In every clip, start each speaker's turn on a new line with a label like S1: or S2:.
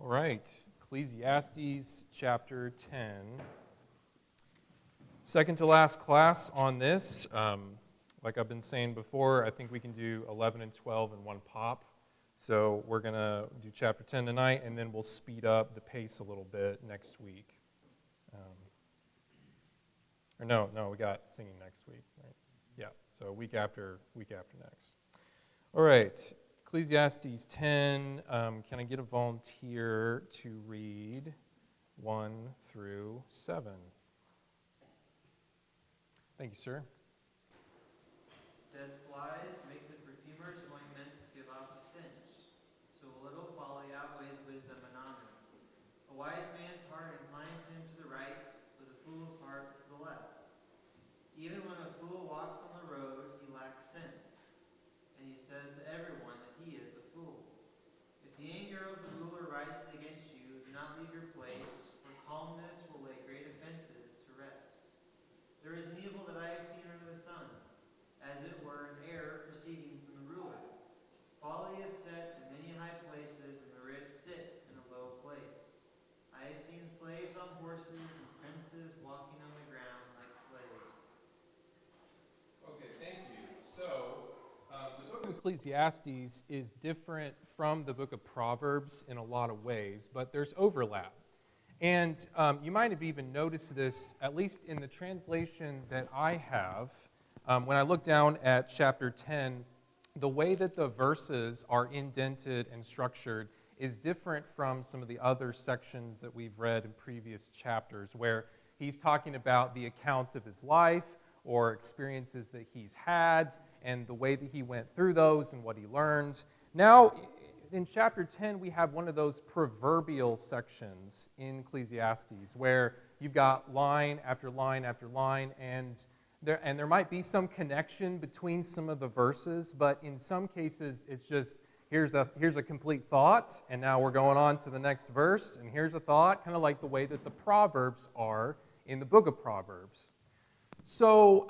S1: All right, Ecclesiastes chapter 10. Second to last class on this. Like I've been saying before, I think we can do 11 and 12 in one pop. So we're going to do chapter 10 tonight, and then we'll speed up the pace a little bit next week. We got singing next week, right? Yeah, so week after next. All right, Ecclesiastes 10. Can I get a volunteer to read 1 through 7? Thank you, sir.
S2: Dead flies make the perfumer's ointment give off a stench, so a little folly outweighs wisdom and honor. A wise man's heart inclines him to the right, but a fool's heart to the left. Even when a fool walks on the road, he lacks sense, and he says to everyone that he is a fool. If the anger of the ruler rises against you, do not leave your place, for calmness will lay great offenses to rest. There is an evil that I have seen under the sun, as it were an error proceeding from the ruler. Folly is set in many high places, and the rich sit in a low place. I have seen slaves on horses and princes walking on the ground like slaves.
S1: Okay, thank you. So, the book of Ecclesiastes is different from the book of Proverbs in a lot of ways, but there's overlap. And you might have even noticed this, at least in the translation that I have. When I look down at chapter 10, the way that the verses are indented and structured is different from some of the other sections that we've read in previous chapters, where he's talking about the account of his life or experiences that he's had and the way that he went through those and what he learned. Now, in chapter 10, we have one of those proverbial sections in Ecclesiastes where you've got line after line after line, and there might be some connection between some of the verses, but in some cases, it's just, here's a complete thought, and now we're going on to the next verse, and here's a thought, kind of like the way that the Proverbs are in the book of Proverbs. So,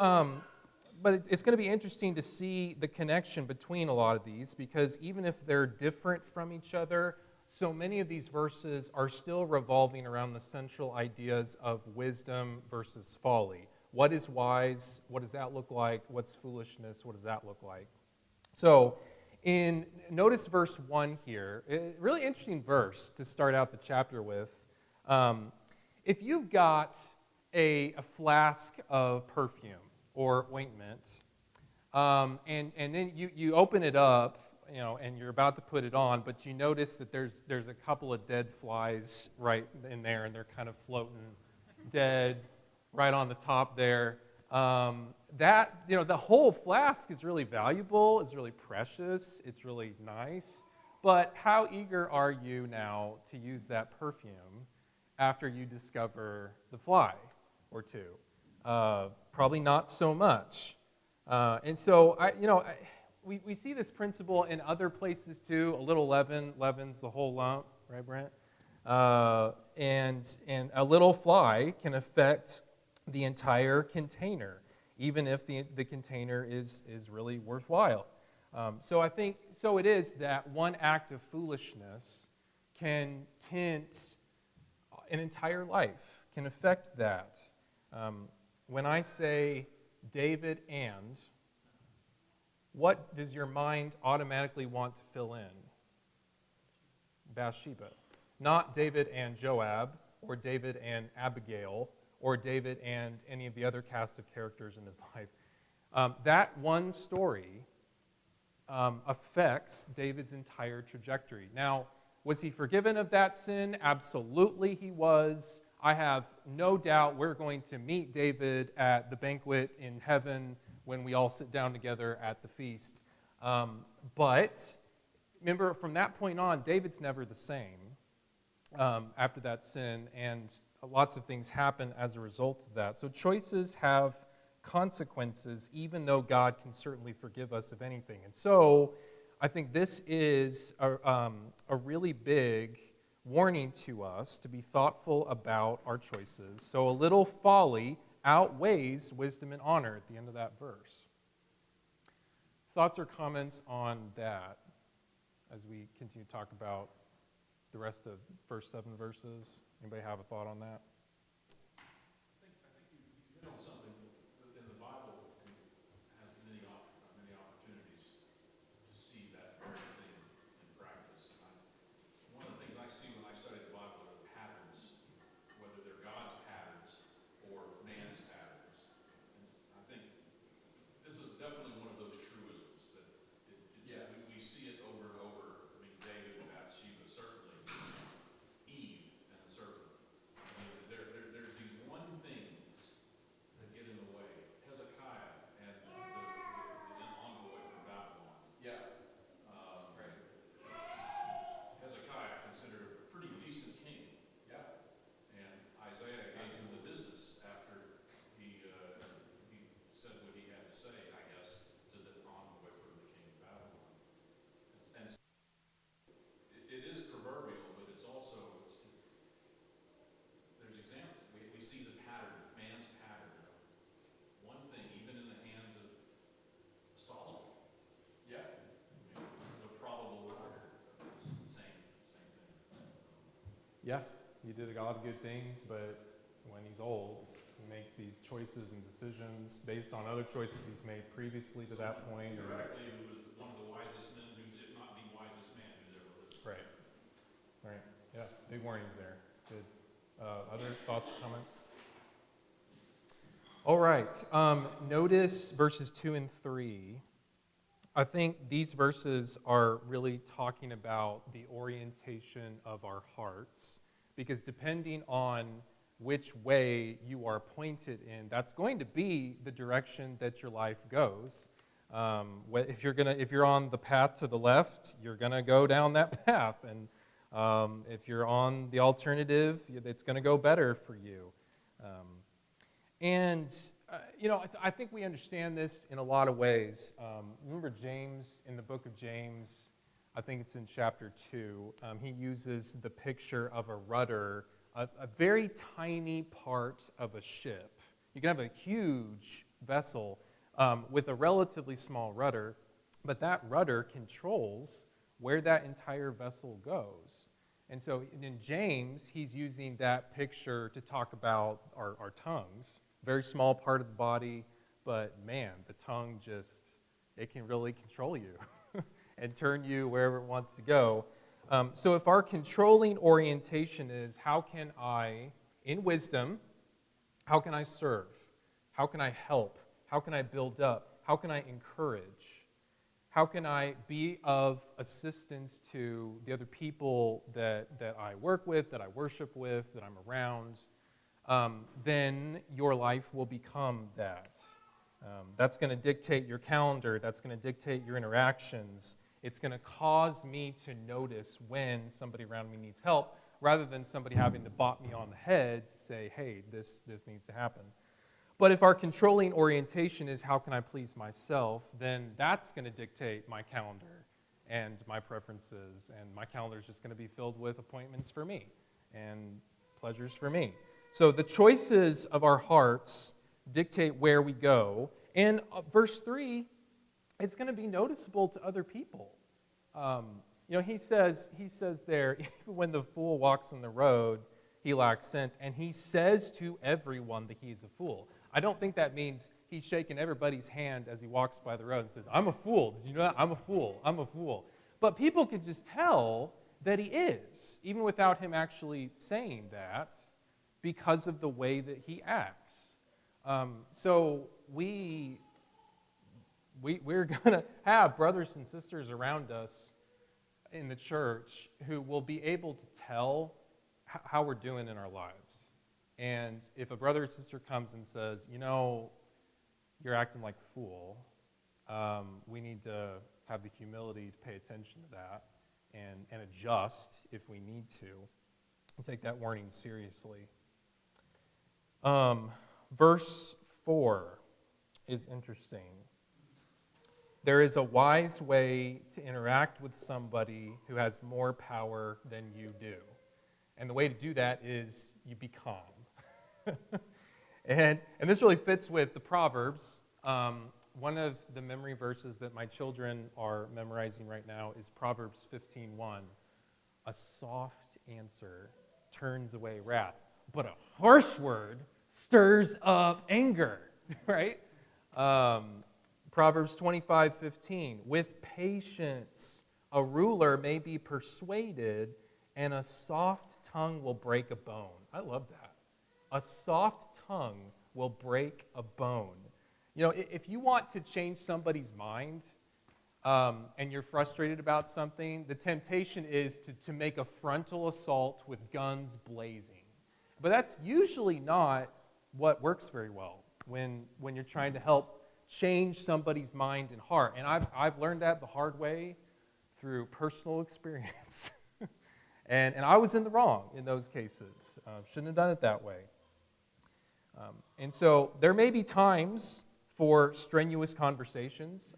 S1: but it's going to be interesting to see the connection between a lot of these, because even if they're different from each other, so many of these verses are still revolving around the central ideas of wisdom versus folly. What is wise? What does that look like? What's foolishness? What does that look like? So, notice verse 1 here. A really interesting verse to start out the chapter with. If you've got a flask of perfume or ointment, and then you open it up, and you're about to put it on, but you notice that there's a couple of dead flies right in there, and they're kind of floating dead right on the top there. The whole flask is really valuable, it's really precious, it's really nice, but how eager are you now to use that perfume after you discover the fly or two? Probably not so much. And so, we see this principle in other places too. A little leaven leavens the whole lump, right, Brent? And a little fly can affect the entire container, even if the container is really worthwhile. So it is that one act of foolishness can tint an entire life, can affect that. When I say David and, what does your mind automatically want to fill in? Bathsheba. Not David and Joab, or David and Abigail, or David and any of the other cast of characters in his life. That one story affects David's entire trajectory. Now, was he forgiven of that sin? Absolutely he was. I have no doubt we're going to meet David at the banquet in heaven when we all sit down together at the feast. But remember, from that point on, David's never the same after that sin, and lots of things happen as a result of that. So choices have consequences, even though God can certainly forgive us of anything. And so I think this is a really big warning to us to be thoughtful about our choices. So a little folly outweighs wisdom and honor at the end of that verse. Thoughts or comments on that as we continue to talk about the rest of first 7 verses. Anybody have a thought on that?
S3: I think you hit on something in the Bible has many opportunities to see that very thing in practice. One of the things I see when I study the Bible are the patterns, whether they're God's patterns or man's patterns. And I think this is definitely one of those truisms that
S1: Yes.
S3: we see it over and over. I mean, David and Bathsheba, certainly Eve and the serpent. I mean, there's these one things that get in the way. Hezekiah and the envoy from Babylon.
S1: Yeah. Right.
S3: Hezekiah considered a pretty decent king,
S1: Yeah.
S3: and Isaiah gave him the business after he said what he had to say, I guess, to the envoy from the king of Babylon. And it is proverbial, but it's also there's examples. We see the pattern, man's pattern of one thing, even in the hands of Solomon.
S1: Yeah.
S3: The probable writer is the same thing.
S1: Yeah, he did a lot of good things, but when he's old, he makes these choices and decisions based on other choices he's made previously to that point.
S3: Theoretically, who was one of the wisest men, if not the wisest man who's ever lived.
S1: Right. Right. Yeah, big warnings there. Good. Other thoughts or comments? All right. Notice verses 2 and 3. I think these verses are really talking about the orientation of our hearts, because depending on which way you are pointed in, that's going to be the direction that your life goes. If you're on the path to the left, you're gonna go down that path, and if you're on the alternative, it's going to go better for you. I think we understand this in a lot of ways. Remember James, in the book of James, I think it's in chapter 2, he uses the picture of a rudder, a very tiny part of a ship. You can have a huge vessel with a relatively small rudder, but that rudder controls where that entire vessel goes. And so in James, he's using that picture to talk about our tongues. Very small part of the body, but man, the tongue it can really control you and turn you wherever it wants to go. So if our controlling orientation is, how can I, in wisdom, how can I serve? How can I help? How can I build up? How can I encourage? How can I be of assistance to the other people that I work with, that I worship with, that I'm around? Then your life will become that. That's going to dictate your calendar. That's going to dictate your interactions. It's going to cause me to notice when somebody around me needs help, rather than somebody having to bop me on the head to say, hey, this needs to happen. But if our controlling orientation is how can I please myself, then that's going to dictate my calendar and my preferences, and my calendar is just going to be filled with appointments for me and pleasures for me. So the choices of our hearts dictate where we go. And verse 3, it's going to be noticeable to other people. He says there, even when the fool walks on the road, he lacks sense, and he says to everyone that he is a fool. I don't think that means he's shaking everybody's hand as he walks by the road and says, I'm a fool. Did you know that? I'm a fool. I'm a fool. But people can just tell that he is, even without him actually saying that, because of the way that he acts. So we're going to have brothers and sisters around us in the church who will be able to tell how we're doing in our lives. And if a brother or sister comes and says, you're acting like a fool, we need to have the humility to pay attention to that and adjust if we need to, and take that warning seriously. Verse 4 is interesting. There is a wise way to interact with somebody who has more power than you do. And the way to do that is you be calm. and this really fits with the Proverbs. One of the memory verses that my children are memorizing right now is Proverbs 15:1, A soft answer turns away wrath, but a harsh word stirs up anger, right? Proverbs 25:15. With patience, a ruler may be persuaded, and a soft tongue will break a bone. I love that. A soft tongue will break a bone. You know, if you want to change somebody's mind and you're frustrated about something, the temptation is to make a frontal assault with guns blazing. But that's usually not what works very well when you're trying to help change somebody's mind and heart. And I've learned that the hard way through personal experience. and I was in the wrong in those cases. Shouldn't have done it that way. And so there may be times for strenuous conversations.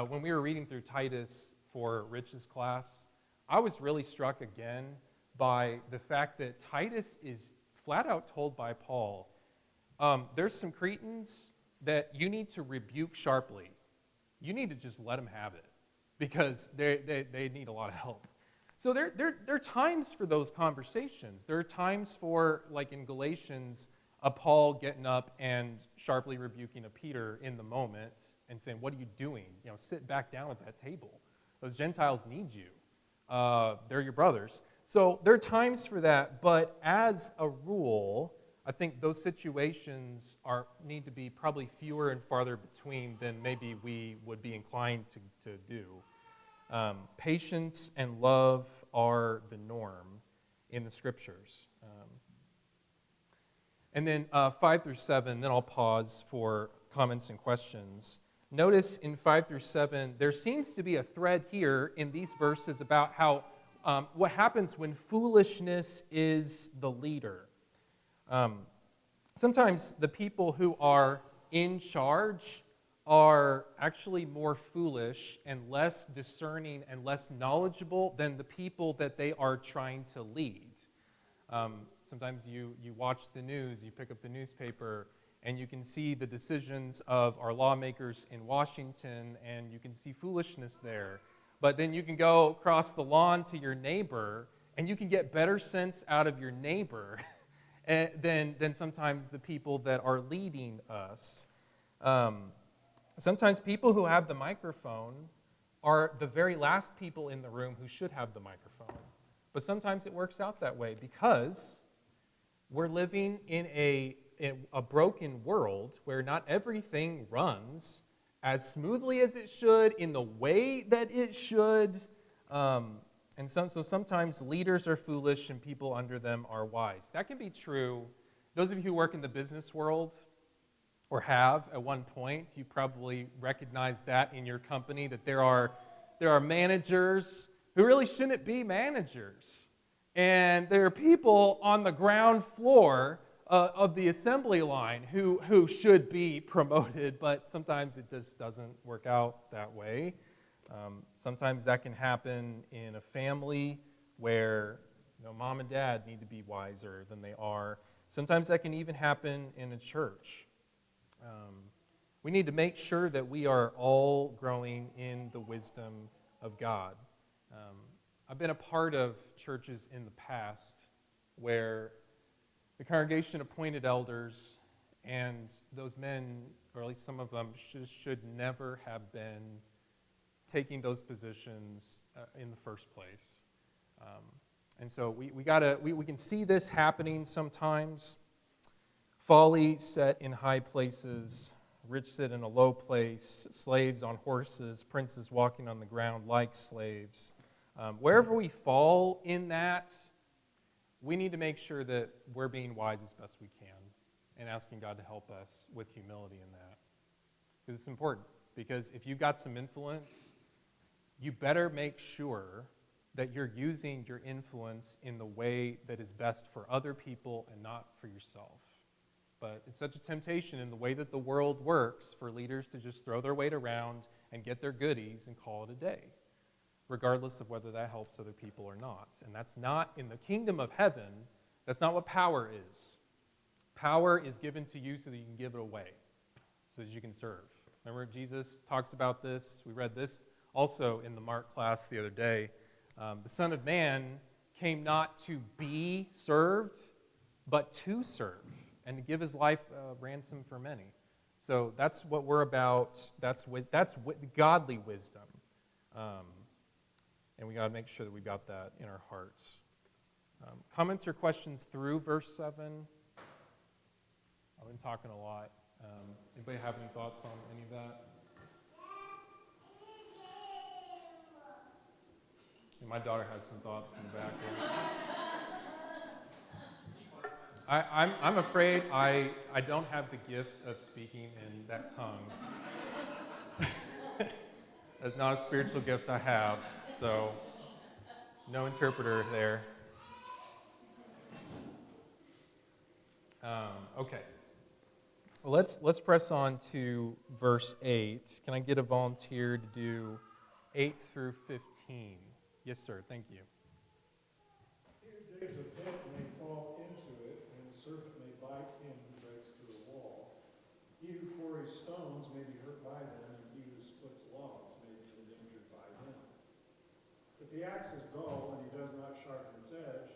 S1: When we were reading through Titus for Rich's class, I was really struck again by the fact that Titus is flat out told by Paul, there's some Cretans that you need to rebuke sharply. You need to just let them have it because they need a lot of help. So there are times for those conversations. There are times for, like in Galatians, a Paul getting up and sharply rebuking a Peter in the moment and saying, what are you doing? You know, sit back down at that table. Those Gentiles need you. They're your brothers. So there are times for that, but as a rule, I think those situations need to be probably fewer and farther between than maybe we would be inclined to do. Patience and love are the norm in the Scriptures. And then 5 through 7, then I'll pause for comments and questions. Notice in 5 through 7, there seems to be a thread here in these verses about how what happens when foolishness is the leader. Sometimes the people who are in charge are actually more foolish and less discerning and less knowledgeable than the people that they are trying to lead. Sometimes you watch the news, you pick up the newspaper, and you can see the decisions of our lawmakers in Washington, and you can see foolishness there. But then you can go across the lawn to your neighbor, and you can get better sense out of your neighbor than sometimes the people that are leading us. Sometimes people who have the microphone are the very last people in the room who should have the microphone. But sometimes it works out that way because we're living in a broken world where not everything runs as smoothly as it should, in the way that it should. So sometimes leaders are foolish and people under them are wise. That can be true. Those of you who work in the business world or have at one point, you probably recognize that in your company, that there are managers who really shouldn't be managers. And there are people on the ground floor of the assembly line who should be promoted, but sometimes it just doesn't work out that way. Sometimes that can happen in a family where mom and dad need to be wiser than they are. Sometimes that can even happen in a church. We need to make sure that we are all growing in the wisdom of God. I've been a part of churches in the past where the congregation appointed elders, and those men, or at least some of them, should never have been taking those positions in the first place. And so we can see this happening sometimes. Folly set in high places, rich sit in a low place, slaves on horses, princes walking on the ground like slaves. Wherever we fall in that, we need to make sure that we're being wise as best we can and asking God to help us with humility in that. Because it's important. Because if you've got some influence, you better make sure that you're using your influence in the way that is best for other people and not for yourself. But it's such a temptation in the way that the world works for leaders to just throw their weight around and get their goodies and call it a day, regardless of whether that helps other people or not. And that's not, in the kingdom of heaven, that's not what power is. Power is given to you so that you can give it away, so that you can serve. Remember, Jesus talks about this. We read this also in the Mark class the other day. The Son of Man came not to be served, but to serve, and to give his life a ransom for many. So that's what we're about. That's godly wisdom. And we got to make sure that we got that in our hearts. Comments or questions through verse 7? I've been talking a lot. Anybody have any thoughts on any of that? My daughter has some thoughts in the back there. I'm afraid I don't have the gift of speaking in that tongue. That's not a spiritual gift I have, so no interpreter there. Okay. Well, let's press on to verse 8. Can I get a volunteer to do 8 through 15? Yes, sir. Thank you.
S4: Here digs a pit and may fall into it, and the serpent may bite him who breaks through a wall. He who quarries stones may be hurt by them, and he who splits logs may be endangered by them. If the axe is dull and he does not sharpen its edge,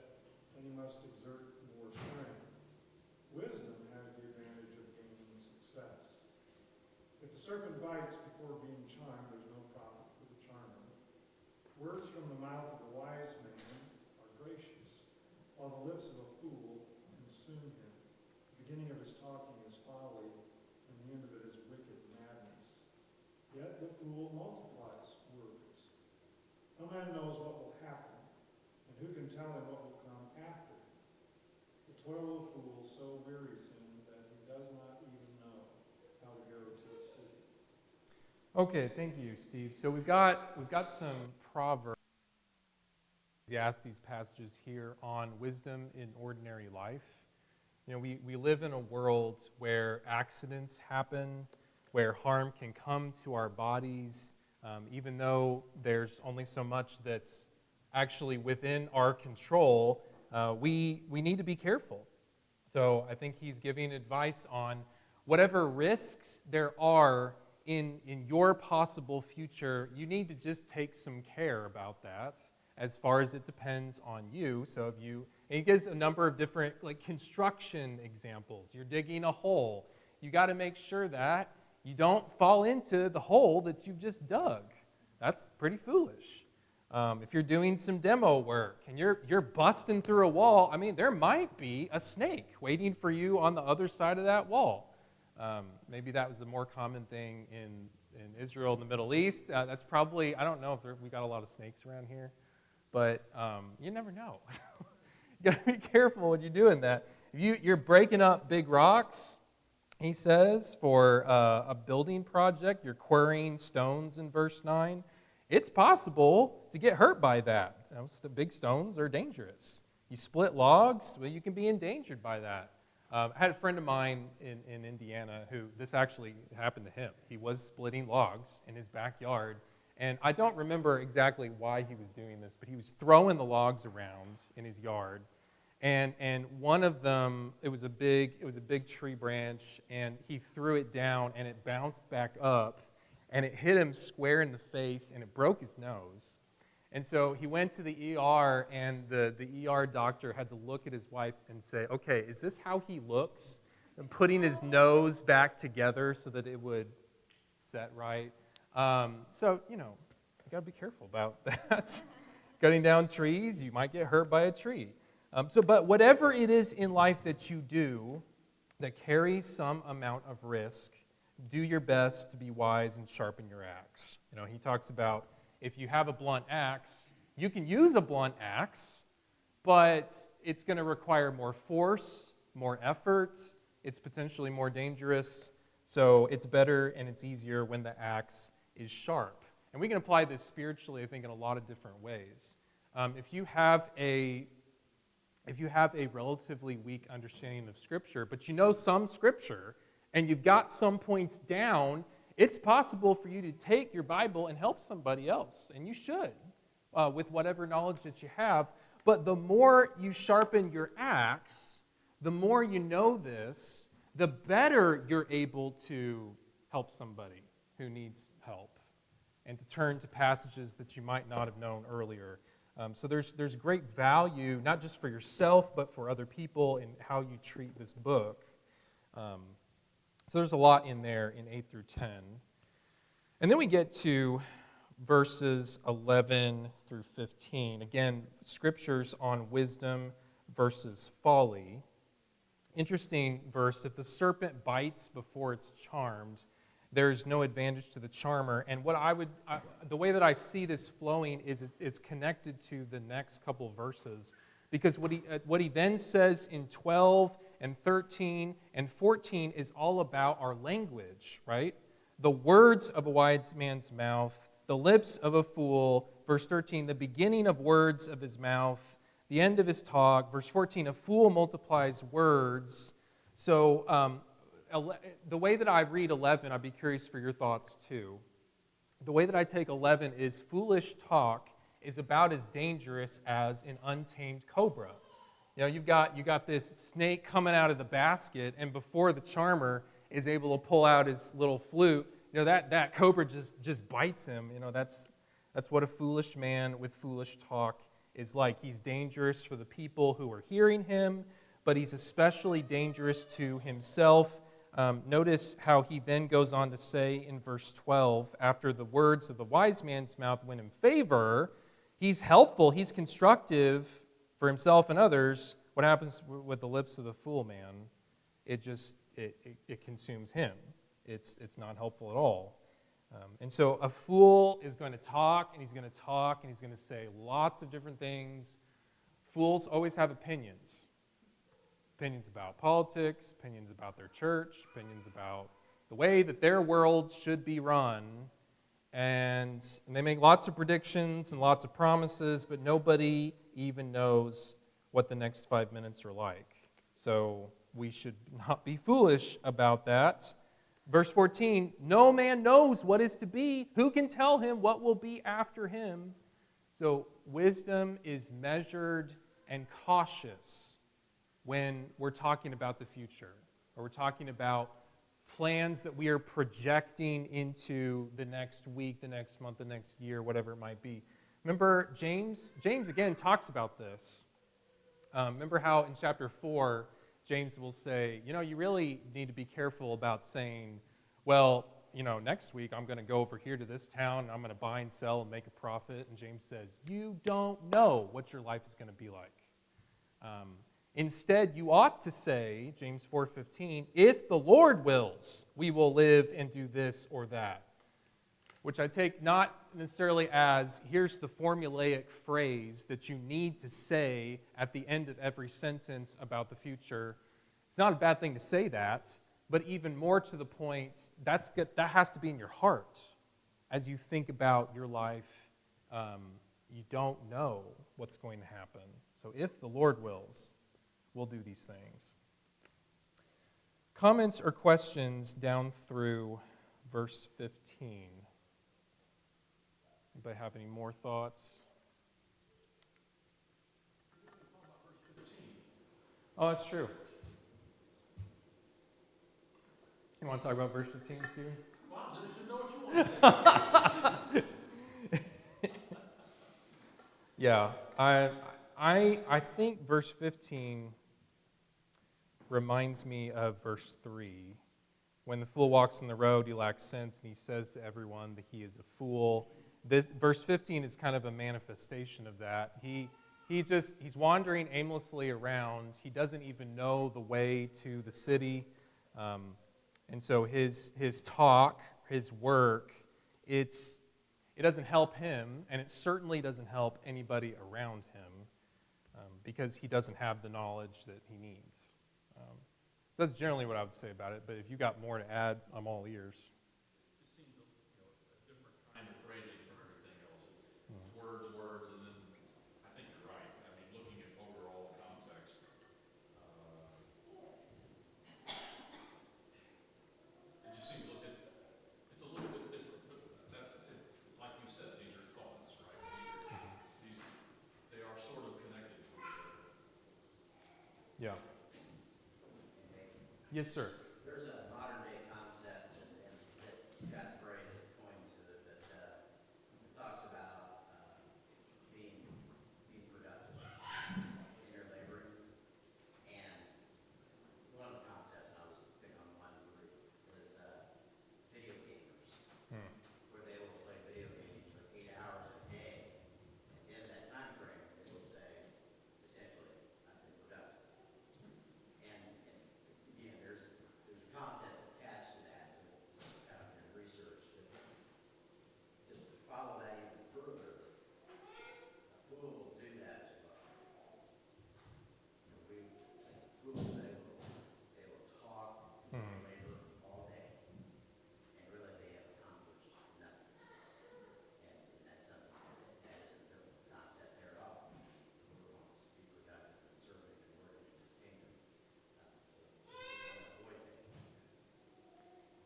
S4: then he must exert more strength. Wisdom has the advantage of gaining success. If the serpent bites before being charmed, there's no profit for the charmer. Words from the mouth of a wise man are gracious, while the lips of a fool consume him. The beginning of his talking is folly, and the end of it is wicked madness. Yet the fool multiplies words. No man knows what will happen, and who can tell him what will come after? The toil of the fool so wearies him that he does not even know how to go to a city.
S1: Okay, thank you, Steve. So we've got some Proverbs, Ecclesiastes passages here on wisdom in ordinary life. You know, we live in a world where accidents happen, where harm can come to our bodies, even though there's only so much that's actually within our control. We need to be careful. So I think he's giving advice on whatever risks there are in your possible future. You need to just take some care about that as far as it depends on you. So if you, and he gives a number of different like construction examples. You're digging a hole. You got to make sure that you don't fall into the hole that you've just dug. That's pretty foolish. If you're doing some demo work and you're busting through a wall, I mean, there might be a snake waiting for you on the other side of that wall. Maybe that was a more common thing in Israel and the Middle East. That's probably, I don't know if we got a lot of snakes around here, but you never know. You got to be careful when you're doing that. If you're breaking up big rocks, he says, for a building project, you're quarrying stones in verse 9. It's possible to get hurt by that. You know, the big stones are dangerous. You split logs, well, you can be endangered by that. I had a friend of mine in Indiana who this actually happened to him. He was splitting logs in his backyard, and I don't remember exactly why he was doing this, but he was throwing the logs around in his yard, and one of them, it was a big tree branch, and he threw it down, and it bounced back up, and it hit him square in the face, and it broke his nose. And so he went to the ER, and the ER doctor had to look at his wife and say, okay, is this how he looks? And putting his nose back together so that it would set right. So, you know, you got to be careful about that. Cutting down trees, you might get hurt by a tree. But whatever it is in life that you do that carries some amount of risk, do your best to be wise and sharpen your axe. You know, he talks about if you have a blunt axe, you can use a blunt axe, but it's going to require more force, more effort. It's potentially more dangerous. So it's better and it's easier when the axe is sharp. And we can apply this spiritually, I think, in a lot of different ways. If you have a relatively weak understanding of Scripture, but you know some Scripture, and you've got some points down, it's possible for you to take your Bible and help somebody else, and you should, with whatever knowledge that you have. But the more you sharpen your axe, the more you know this, the better you're able to help somebody who needs help and to turn to passages that you might not have known earlier. So there's great value, not just for yourself, but for other people in how you treat this book. So there's a lot in there in 8 through 10. And then we get to verses 11 through 15. Again, scriptures on wisdom versus folly. Interesting verse. If the serpent bites before it's charmed, there's no advantage to the charmer. And the way that I see this flowing is it's connected to the next couple of verses. Because what he then says in 12 and 13 and 14 is all about our language, right? The words of a wise man's mouth, the lips of a fool. Verse 13, the beginning of words of his mouth, the end of his talk. Verse 14, a fool multiplies words. So the way that I read 11, I'd be curious for your thoughts too. The way that I take 11 is foolish talk is about as dangerous as an untamed cobra. You know, you got this snake coming out of the basket, and before the charmer is able to pull out his little flute, you know, that cobra just bites him. You know, that's what a foolish man with foolish talk is like. He's dangerous for the people who are hearing him, but he's especially dangerous to himself. Notice how he then goes on to say in verse 12, after the words of the wise man's mouth win him favor, he's helpful, he's constructive for himself and others. What happens with the lips of the fool man? It consumes him. It's not helpful at all. And so a fool is going to talk, and he's going to talk, and he's going to say lots of different things. Fools always have opinions. Opinions about politics, opinions about their church, opinions about the way that their world should be run. And they make lots of predictions and lots of promises, but nobody even knows what the next 5 minutes are like. So we should not be foolish about that. Verse 14, no man knows what is to be. Who can tell him what will be after him? So wisdom is measured and cautious when we're talking about the future, or we're talking about plans that we are projecting into the next week, the next month, the next year, whatever it might be. Remember, James again talks about this. Remember how in chapter 4, James will say, you know, you really need to be careful about saying, well, you know, next week I'm going to go over here to this town, and I'm going to buy and sell and make a profit. And James says, you don't know what your life is going to be like. Instead, you ought to say, James 4:15, if the Lord wills, we will live and do this or that. Which I take not necessarily as, here's the formulaic phrase that you need to say at the end of every sentence about the future. It's not a bad thing to say that, but even more to the point, that has to be in your heart as you think about your life. You don't know what's going to happen. So if the Lord wills, we'll do these things. Comments or questions down through verse 15? Anybody have any more thoughts? Oh, that's true. You want to talk about verse 15, Steve?
S3: Well, I just should know what you want to say.
S1: Yeah, I think verse 15 reminds me of verse 3. When the fool walks on the road, he lacks sense, and he says to everyone that he is a fool. This verse 15 is kind of a manifestation of that. He's wandering aimlessly around. He doesn't even know the way to the city. And so his talk, his work, it doesn't help him, and it certainly doesn't help anybody around him because he doesn't have the knowledge that he needs. So that's generally what I would say about it, but if you got more to add, I'm all ears.
S3: It just seems a different kind of phrasing from everything else. It's words, and then I think you're right. I mean, looking at overall context, it just seems it's a little bit different. But like you said, these are thoughts, right? They are sort of connected to each other.
S1: Yeah. Yes, sir.
S5: There's a modern day concept and that phrase that's coined to it that it talks about being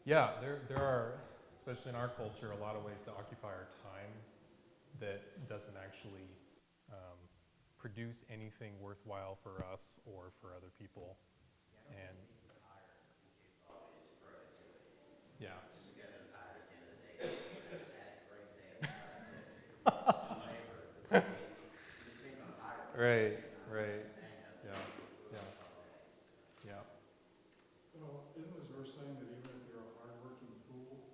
S1: Yeah, there are, especially in our culture, a lot of ways to occupy our time that doesn't actually produce anything worthwhile for us or for other people.
S5: Yeah, I don't
S1: And
S5: think being tired equates always to productivity.
S1: yeah,
S5: Just because I'm tired at the end of the day doesn't mean I just had a great day of productivity and labor. It just means I'm tired for the
S1: right,
S5: day and not doing
S1: right,
S5: anything other
S1: yeah,
S5: than be
S1: yeah,
S5: foolish all day. So.
S1: yeah.
S4: Well, isn't this verse saying that even if you're a hardworking fool,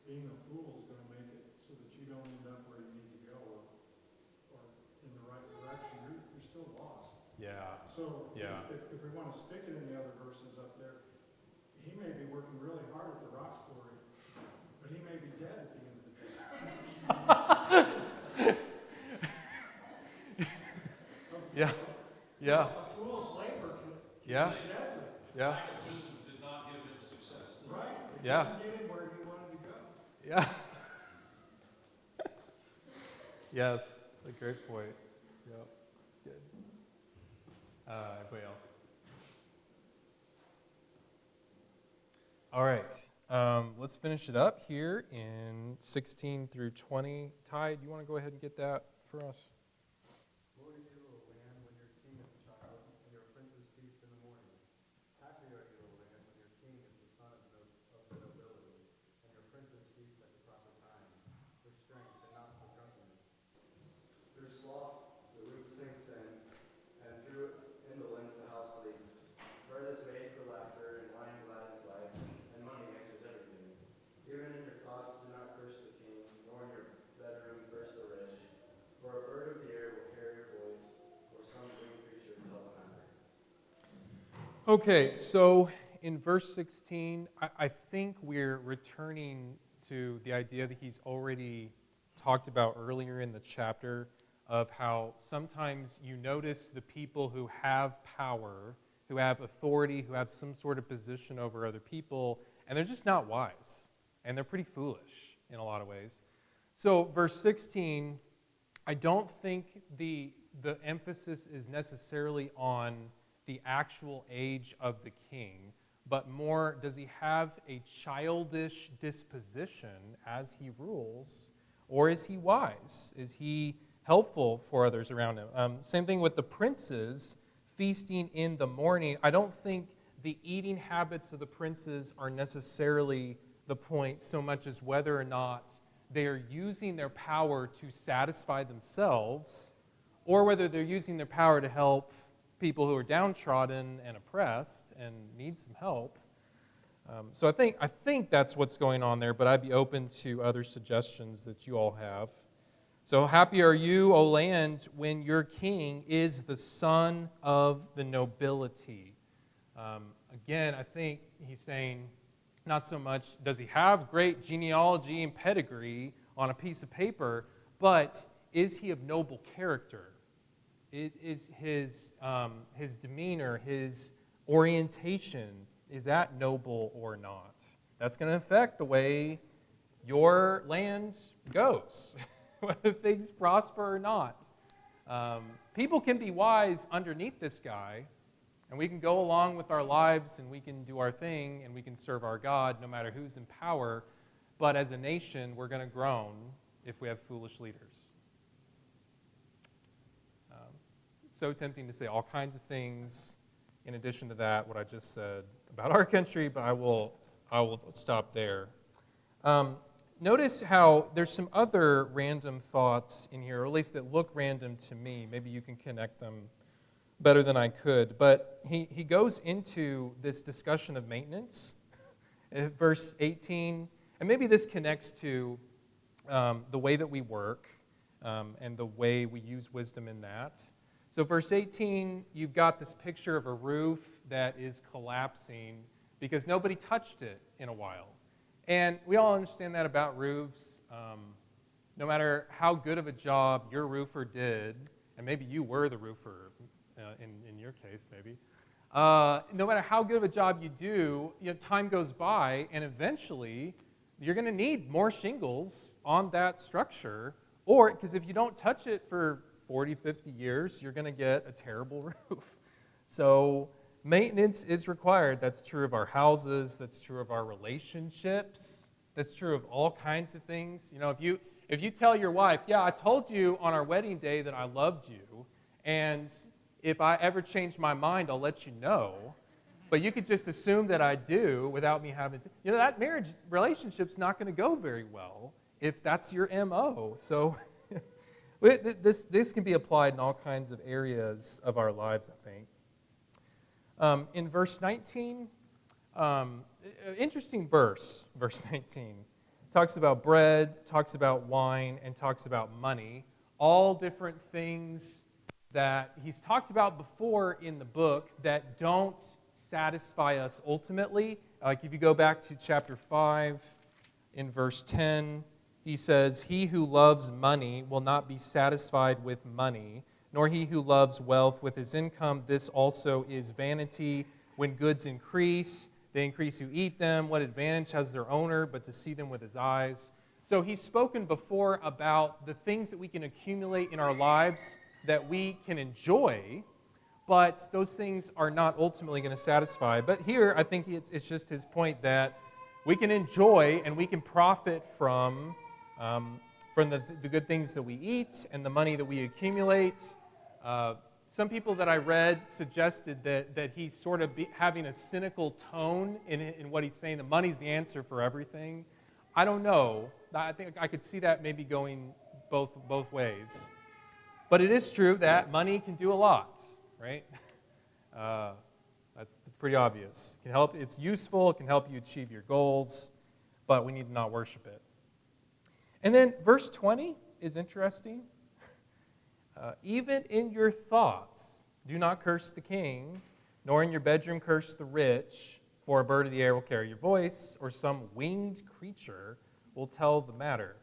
S4: being a fool is going to make it so that you don't end up where you need to go or in the right direction? You're still lost.
S1: Yeah,
S4: So
S1: yeah,
S4: if we want to stick it in the other verses up there, he may be working really hard at the rock quarry, but he may be dead at the end of the day.
S1: yeah, yeah,
S4: A fool's labor can
S1: yeah,
S4: be deadly.
S1: yeah,
S3: Lack of wisdom did not give him success.
S4: Right. It
S1: yeah,
S4: didn't get him where he wanted to go.
S1: yeah. Yes, a great point. Yep, good. Anybody else? All right, let's finish it up here in 16 through 20. Ty, do you want to go ahead and get that for us?
S6: Glory to you, O land, when your king is a child, and your princes feast in the morning. Happy are you, O land, when your king is the son of the nobility, and your princes feast at the proper times, for strength and not for drunkenness. Through sloth the roof sinks in, and through indolence the house leaks. Bread is made for laughter, and wine gladdens life, and money answers everything. Even in your thoughts do not curse the king, nor in your bedroom curse the rich. For a bird of the air will carry your voice, or some winged creature tell another.
S1: Okay, so in verse 16, I think we're returning to the idea that he's already talked about earlier in the chapter of how sometimes you notice the people who have power, who have authority, who have some sort of position over other people, and they're just not wise, and they're pretty foolish in a lot of ways. So verse 16, I don't think the emphasis is necessarily on the actual age of the king, but more, does he have a childish disposition as he rules, or is he wise? Is he helpful for others around him? Same thing with the princes feasting in the morning. I don't think the eating habits of the princes are necessarily the point so much as whether or not they are using their power to satisfy themselves, or whether they're using their power to help people who are downtrodden and oppressed and need some help. So I think that's what's going on there, but I'd be open to other suggestions that you all have. So happy are you, O land, when your king is the son of the nobility. Again, I think he's saying not so much does he have great genealogy and pedigree on a piece of paper, but is he of noble character? Is his demeanor, his orientation, is that noble or not? That's going to affect the way your land goes, whether things prosper or not. People can be wise underneath this guy, and we can go along with our lives, and we can do our thing, and we can serve our God no matter who's in power. But as a nation, we're going to groan if we have foolish leaders. It's so tempting to say all kinds of things in addition to that, what I just said about our country, but I will stop there. Notice how there's some other random thoughts in here, or at least that look random to me. Maybe you can connect them better than I could. But he goes into this discussion of maintenance, verse 18, and maybe this connects to the way that we work and the way we use wisdom in that. So verse 18, you've got this picture of a roof that is collapsing because nobody touched it in a while. And we all understand that about roofs. No matter how good of a job your roofer did, and maybe you were the roofer in your case, maybe, no matter how good of a job you do, time goes by, and eventually you're going to need more shingles on that structure, or because if you don't touch it for 40, 50 years, you're going to get a terrible roof. So maintenance is required. That's true of our houses. That's true of our relationships. That's true of all kinds of things. You know, if you tell your wife, yeah, I told you on our wedding day that I loved you, and if I ever change my mind, I'll let you know. But you could just assume that I do without me having to. You know, that marriage relationship's not going to go very well if that's your MO. So this can be applied in all kinds of areas of our lives, I think. In verse 19, interesting verse 19. Talks about bread, talks about wine, and talks about money. All different things that he's talked about before in the book that don't satisfy us ultimately. Like if you go back to chapter 5, in verse 10, he says, "He who loves money will not be satisfied with money, nor he who loves wealth with his income. This also is vanity. When goods increase, they increase who eat them. What advantage has their owner but to see them with his eyes?" So he's spoken before about the things that we can accumulate in our lives that we can enjoy, but those things are not ultimately going to satisfy. But here, I think it's just his point that we can enjoy and we can profit from the good things that we eat and the money that we accumulate. Some people that I read suggested that he's sort of having a cynical tone in what he's saying, that money's the answer for everything. I don't know. I think I could see that maybe going both ways. But it is true that money can do a lot, right? That's pretty obvious. It can help. It's useful. It can help you achieve your goals, but we need to not worship it. And then verse 20 is interesting. Even in your thoughts, do not curse the king, nor in your bedroom curse the rich, for a bird of the air will carry your voice, or some winged creature will tell the matter.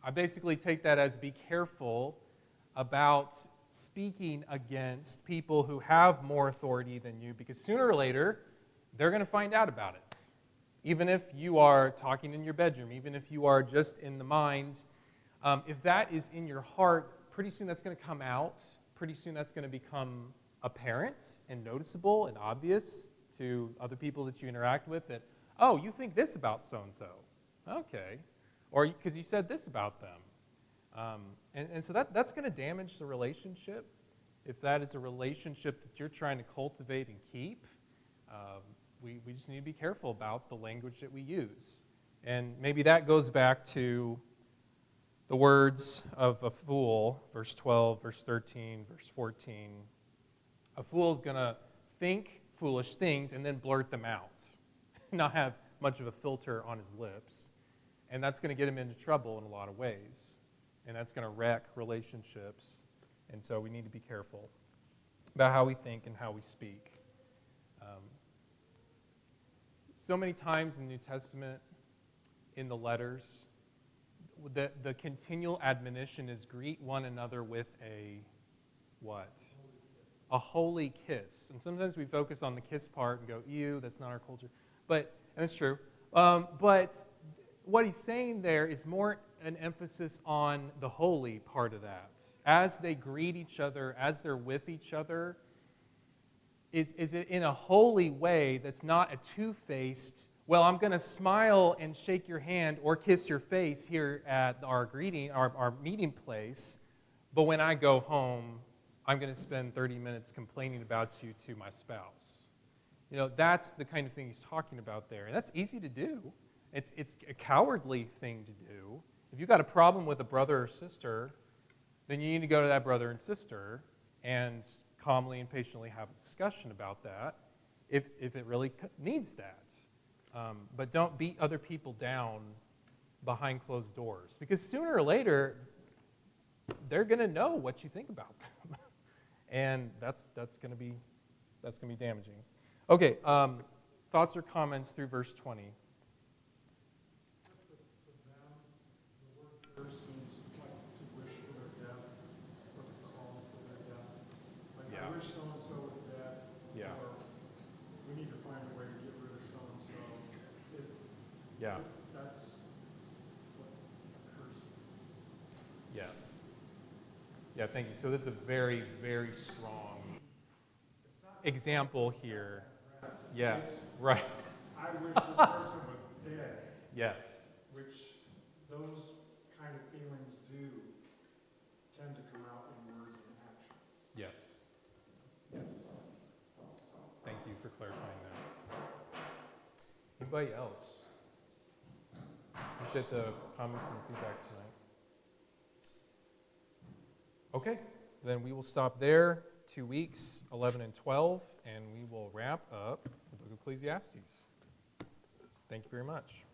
S1: I basically take that as be careful about speaking against people who have more authority than you, because sooner or later, they're going to find out about it. Even if you are talking in your bedroom, even if you are just in the mind, if that is in your heart, pretty soon that's going to come out. Pretty soon that's going to become apparent and noticeable and obvious to other people that you interact with that, oh, you think this about so-and-so. Okay. Or because you said this about them. And so that's going to damage the relationship. If that is a relationship that you're trying to cultivate and keep, we just need to be careful about the language that we use. And maybe that goes back to the words of a fool, verse 12, verse 13, verse 14. A fool is going to think foolish things and then blurt them out, not have much of a filter on his lips. And that's going to get him into trouble in a lot of ways. And that's going to wreck relationships. And so we need to be careful about how we think and how we speak. So many times in the New Testament, in the letters, the continual admonition is greet one another with a what? A holy kiss. And sometimes we focus on the kiss part and go, ew, that's not our culture. And it's true. But what he's saying there is more an emphasis on the holy part of that. As they greet each other, as they're with each other, is it in a holy way that's not a two-faced, well, I'm going to smile and shake your hand or kiss your face here at our meeting place, but when I go home, I'm going to spend 30 minutes complaining about you to my spouse. You know, that's the kind of thing he's talking about there. And that's easy to do. It's a cowardly thing to do. If you've got a problem with a brother or sister, then you need to go to that brother and sister and calmly and patiently have a discussion about that if it really needs that. But don't beat other people down behind closed doors, because sooner or later, they're going to know what you think about them. And that's going to be damaging. Okay, thoughts or comments through verse 20?
S4: Curse means like to wish for their death or to call for their death. Like,
S1: Yeah.
S4: I wish so-and-so was dead.
S1: Yeah.
S4: Or we need to find a way to get rid of so-and-so.
S1: Yeah.
S4: That's what a curse means.
S1: Yes. Yeah, thank you. So this is a very, very strong. example here. Yeah, right.
S4: I wish this person was dead,
S1: Yes.
S4: which those kind of feelings do tend to come out in words and actions.
S1: Yes. Yes. Thank you for clarifying that. Anybody else? Appreciate the comments and feedback tonight. Okay, then we will stop there. 2 weeks, 11 and 12, and we will wrap up the book of Ecclesiastes. Thank you very much.